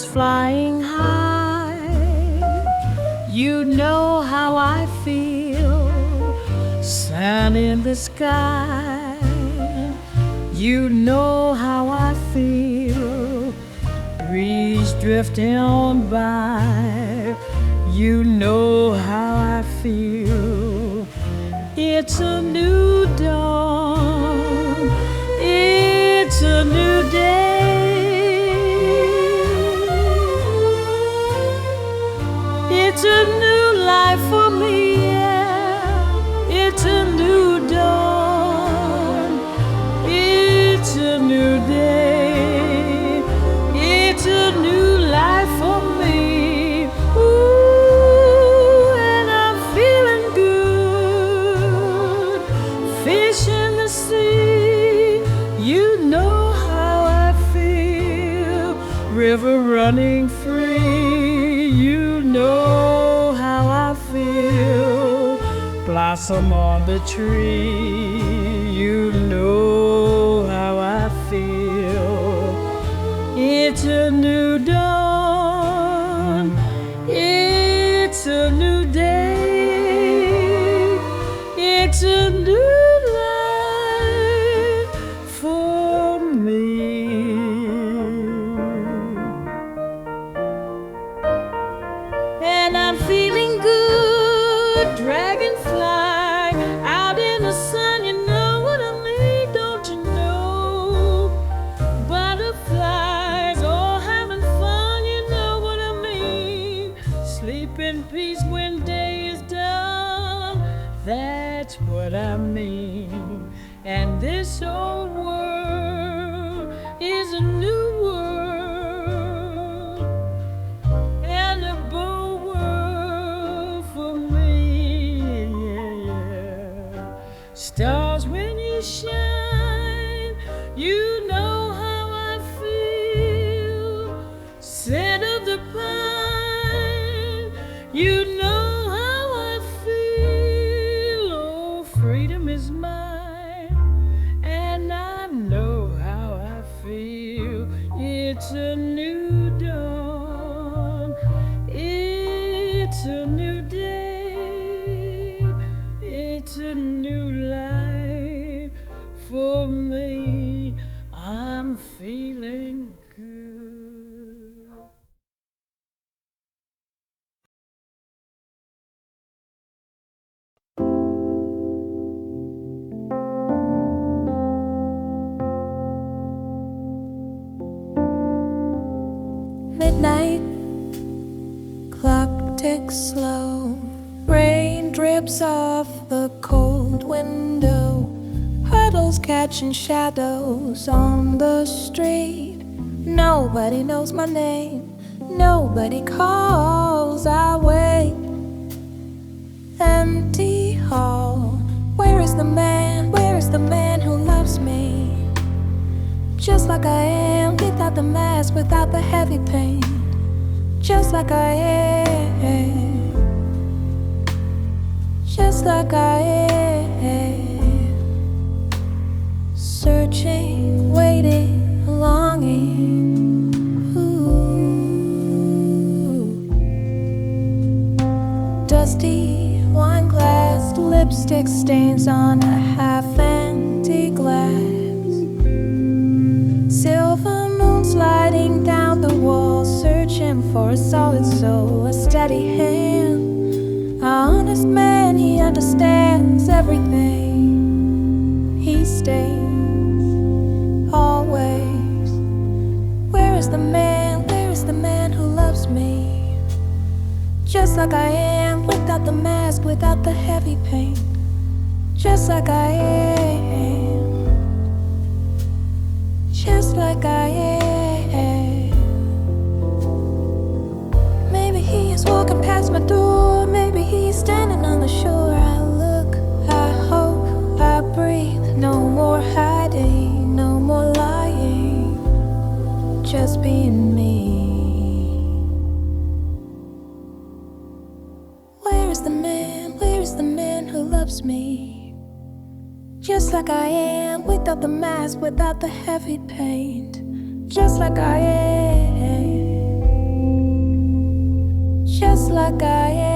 birds flying high. You know how I feel, sun in the sky. You know how I feel, breeze drifting on by. You know how I feel, it's a new dawn, it's a new day, it's a new life for me, yeah. It's a new dawn, it's a new day, it's a new life for me. Ooh, and I'm feeling good, fish in the sea. You know how I feel, river running free. You know how I feel, blossom on the tree. You know how I feel, it's a new dawn, it's a new day, it's a new life for me. And I'm feeling good, dragonfly out in the sun. You know what I mean, don't you know? Butterflies all having fun. You know what I mean. Sleep in peace when day is done. That's what I mean. And this old world is a new world, and a bold world for me, yeah. Stars when you shine, you know how I feel. Scent of the pine, you know how I feel. Oh, freedom is mine, and I know how I feel. It's a new dawn, it's a new day, it's a new life for me. I'm feeling good. Midnight, clock ticks slow, rain drips off the cold window, puddles catching shadows on the street. Nobody knows my name, nobody calls. I wait, empty hall. Where is the man? Where is the man who loves me? Just like I am, without the mask, without the heavy pain. Just like I am, just like I am. Searching, waiting, longing. Ooh. Dusty wine glass, lipstick stains on a half-empty glass. Silver moon sliding down the wall, searching for a solid soul, a steady hand. An honest man, he understands everything. He stays always. Where is the man? Where is the man who loves me? Just like I am, without the mask, without the heavy pain. Just like I am, just like I am. Maybe he is walking past my door, maybe he's standing on the shore. I look, I hope, I breathe. No more hiding, no more lying, just being me. Where is the man? Where is the man who loves me? Just like I am, without the mask, without the heavy paint. Just like I am, like I